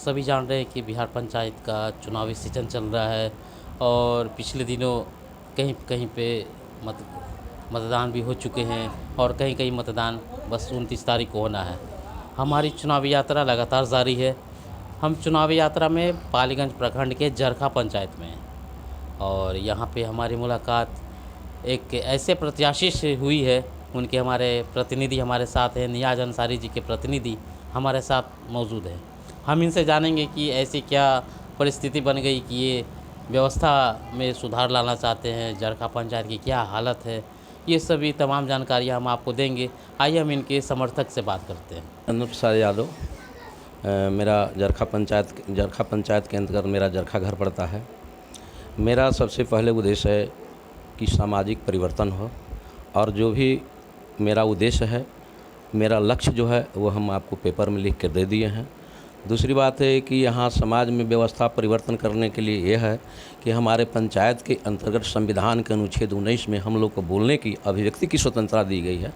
सभी जान रहे हैं कि बिहार पंचायत का चुनावी सीजन चल रहा है और पिछले दिनों कहीं कहीं पे मत मतदान भी हो चुके हैं और कहीं कहीं मतदान बस 29 तारीख को होना है। हमारी चुनावी यात्रा लगातार जारी है। हम चुनावी यात्रा में पालीगंज प्रखंड के जरखा पंचायत में हैं और यहाँ पे हमारी मुलाकात एक ऐसे प्रत्याशी से हुई है। उनके हमारे प्रतिनिधि हमारे साथ हैं, नियाज़ अंसारी जी के प्रतिनिधि हमारे साथ मौजूद हैं। हम इनसे जानेंगे कि ऐसी क्या परिस्थिति बन गई कि ये व्यवस्था में सुधार लाना चाहते हैं, जरखा पंचायत की क्या हालत है, ये सभी तमाम जानकारियाँ हम आपको देंगे। आइए हम इनके समर्थक से बात करते हैं। अनूप प्रसाद यादव। मेरा जरखा पंचायत के अंतर्गत मेरा जरखा घर पड़ता है। मेरा सबसे पहले उद्देश्य है कि सामाजिक परिवर्तन हो और जो भी मेरा उद्देश्य है, मेरा लक्ष्य जो है वो हम आपको पेपर में लिख कर दे दिए हैं। दूसरी बात है कि यहाँ समाज में व्यवस्था परिवर्तन करने के लिए यह है कि हमारे पंचायत के अंतर्गत संविधान के अनुच्छेद 19 में हम लोग को बोलने की, अभिव्यक्ति की स्वतंत्रता दी गई है।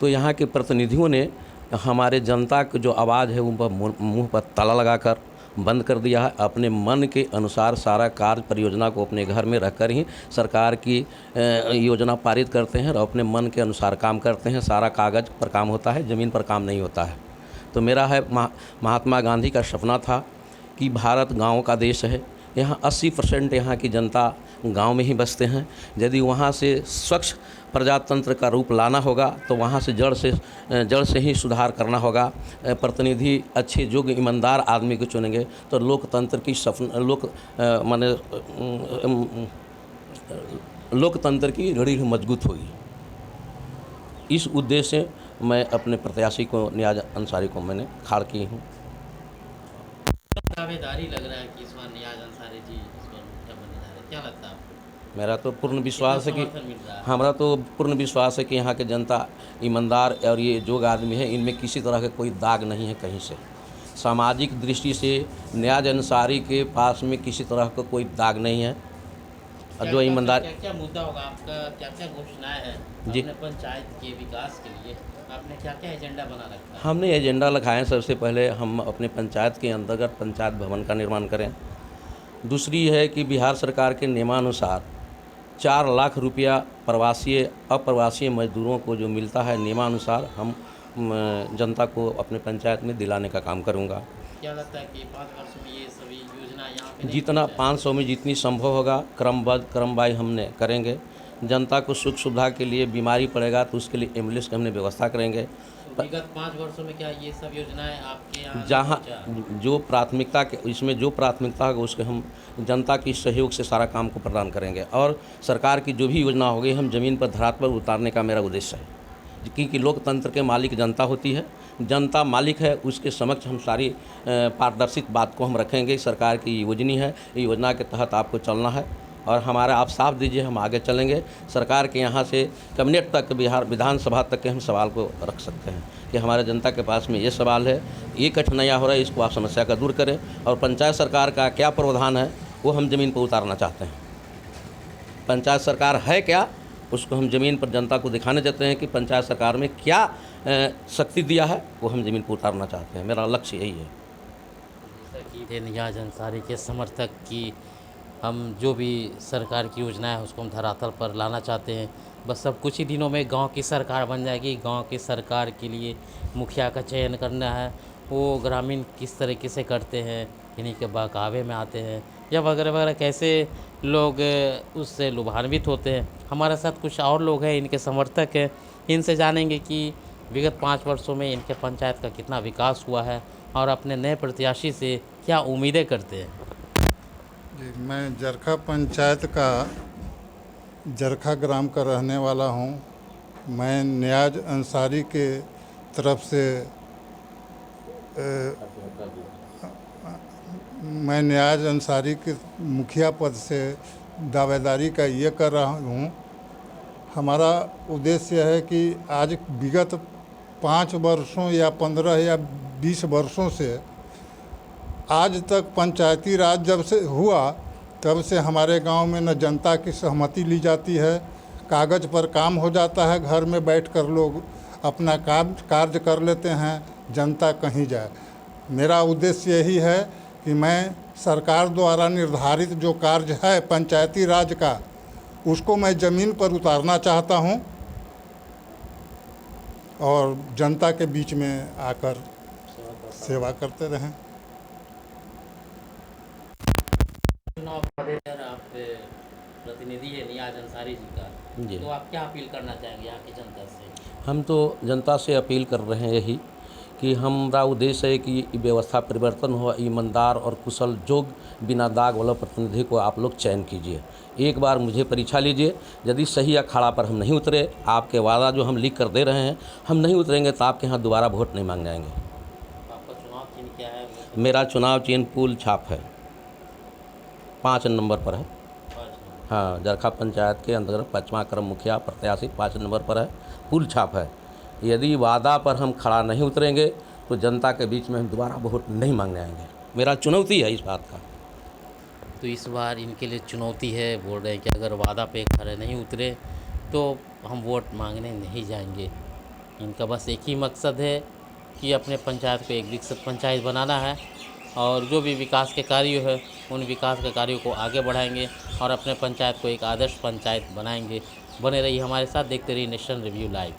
तो यहाँ के प्रतिनिधियों ने हमारे जनता की जो आवाज़ है उन पर मुँह पर ताला लगाकर बंद कर दिया है। अपने मन के अनुसार सारा कार्य परियोजना को अपने घर में रखकर ही सरकार की योजना पारित करते हैं और अपने मन के अनुसार काम करते हैं। सारा कागज़ पर काम होता है, ज़मीन पर काम नहीं होता है। तो मेरा है महात्मा गांधी का सपना था कि भारत गाँव का देश है। यहाँ 80% यहाँ की जनता गांव में ही बसते हैं। यदि वहाँ से स्वच्छ प्रजातंत्र का रूप लाना होगा तो वहाँ से जड़ से ही सुधार करना होगा। प्रतिनिधि अच्छे योग्य ईमानदार आदमी को चुनेंगे तो लोकतंत्र की लोकतंत्र की रीढ़ मजबूत होगी। इस उद्देश्य से मैं अपने प्रत्याशी को, नियाज़ अंसारी को मैंने खड़ा की हूँ। दावेदारी लग रहा है कि इस बार नियाज़ अंसारी जी इस बार मुखिया बनने जा रहे हैं, क्या लगता है आपको? मेरा तो पूर्ण विश्वास है कि समर्थन मिल रहा है? हमारा तो पूर्ण विश्वास है कि यहाँ के जनता ईमानदार और ये योग्य आदमी है। इनमें किसी तरह का कोई दाग नहीं है कहीं से। सामाजिक दृष्टि से नियाज़ अंसारी के पास में किसी तरह का कोई दाग नहीं है। और जो ईमानदार, क्या मुद्दा होगा आपका, क्या क्या घोषणाएं हैं जी, अपने पंचायत के विकास के लिए आपने क्या क्या एजेंडा बना रखा है? हमने एजेंडा लगाए हैं। सबसे पहले हम अपने पंचायत के अंतर्गत पंचायत भवन का निर्माण करें। दूसरी है कि बिहार सरकार के नियमानुसार 4 लाख रुपया अप्रवासीय मजदूरों को जो मिलता है नियमानुसार, हम जनता को अपने पंचायत में दिलाने का काम करूँगा। क्या लगता है कि 5 वर्ष में ये सभी योजना यहाँ पे जितना 500 में जितनी संभव होगा क्रमवाई हमने करेंगे। जनता को सुख सुविधा के लिए बीमारी पड़ेगा तो उसके लिए एम्बुलेंस की हमने व्यवस्था करेंगे। तो विगत 5 वर्षों में क्या ये सब योजनाएं आपके यहाँ जहाँ जो प्राथमिकता के, इसमें जो प्राथमिकता होगा उसके हम जनता की सहयोग से सारा काम को प्रदान करेंगे। और सरकार की जो भी योजना होगी हम ज़मीन पर धरातल पर उतारने का मेरा उद्देश्य है। क्योंकि लोकतंत्र के मालिक जनता होती है, जनता मालिक है, उसके समक्ष हम सारी पारदर्शित बात को हम रखेंगे। सरकार की योजना है, योजना के तहत आपको चलना है और हमारा आप साथ दीजिए, हम आगे चलेंगे। सरकार के यहाँ से कैबिनेट तक, बिहार विधानसभा तक के हम सवाल को रख सकते हैं कि हमारे जनता के पास में ये सवाल है, ये कठिनाइयाँ हो रहा है, इसको आप समस्या का दूर करें। और पंचायत सरकार का क्या प्रावधान है वो हम ज़मीन पर उतारना चाहते हैं। पंचायत सरकार है क्या, उसको हम ज़मीन पर जनता को दिखाने चाहते हैं कि पंचायत सरकार में क्या शक्ति दिया है, वो हम ज़मीन पर उतारना चाहते हैं। मेरा लक्ष्य यही है। जैसा कि नियाज़ अंसारी के समर्थक की हम जो भी सरकार की योजना है उसको हम धरातल पर लाना चाहते हैं। बस अब कुछ ही दिनों में गांव की सरकार बन जाएगी। गांव की सरकार के लिए मुखिया का चयन करना है। वो ग्रामीण किस तरीके से करते हैं, इन्हीं के बहकावे में आते हैं या वगैरह वगैरह, कैसे लोग उससे लुभान्वित होते हैं। हमारे साथ कुछ और लोग हैं, इनके समर्थक हैं। इनसे जानेंगे कि विगत 5 वर्षों में इनके पंचायत का कितना विकास हुआ है और अपने नए प्रत्याशी से क्या उम्मीदें करते हैं। जी, मैं जरखा पंचायत का जरखा ग्राम का रहने वाला हूँ। मैं नियाज़ अंसारी के तरफ से मैं नियाज़ अंसारी के मुखिया पद से दावेदारी का ये कर रहा हूँ। हमारा उद्देश्य है कि आज विगत 5 वर्षों या 15 या 20 वर्षों से आज तक पंचायती राज जब से हुआ तब से हमारे गांव में न जनता की सहमति ली जाती है, कागज़ पर काम हो जाता है, घर में बैठकर लोग अपना कार्य कर लेते हैं, जनता कहीं जाए। मेरा उद्देश्य यही है कि मैं सरकार द्वारा निर्धारित जो कार्य है पंचायती राज का, उसको मैं ज़मीन पर उतारना चाहता हूं और जनता के बीच में आकर सेवा करते रहें। चुनाव मद्देनजर आप प्रतिनिधि है नियाज अंसारी जी का, जी। तो आप क्या अपील करना चाहेंगे यहाँ की जनता से? हम तो जनता से अपील कर रहे हैं यही कि हमारा उद्देश्य है कि व्यवस्था परिवर्तन हो, ईमानदार और कुशल योग्य बिना दाग वाला प्रतिनिधि को आप लोग चयन कीजिए। एक बार मुझे परीक्षा लीजिए, यदि सही अखाड़ा पर हम नहीं उतरे, आपके वादा जो हम लिख कर दे रहे हैं हम नहीं उतरेंगे, तो आपके यहाँ दोबारा वोट नहीं मांगने आएंगे। आपका चुनाव चिन्ह क्या है? मेरा चुनाव चिन्ह पुल छाप है, 5 नंबर पर है। हाँ, जरखा पंचायत के अंतर्गत 5वां क्रम मुखिया प्रत्याशी 5 नंबर पर है, पुल छाप है। यदि वादा पर हम खड़ा नहीं उतरेंगे तो जनता के बीच में हम दोबारा वोट नहीं मांगने आएंगे। मेरा चुनौती है इस बात का। तो इस बार इनके लिए चुनौती है, बोल रहे हैं कि अगर वादा पे खरे नहीं उतरे तो हम वोट मांगने नहीं जाएंगे। इनका बस एक ही मकसद है कि अपने पंचायत को एक विकसित पंचायत बनाना है और जो भी विकास के कार्य है उन विकास के कार्यों को आगे बढ़ाएंगे और अपने पंचायत को एक आदर्श पंचायत बनाएंगे। बने रहिए हमारे साथ, देखते रहिए नेशन रिव्यू लाइव।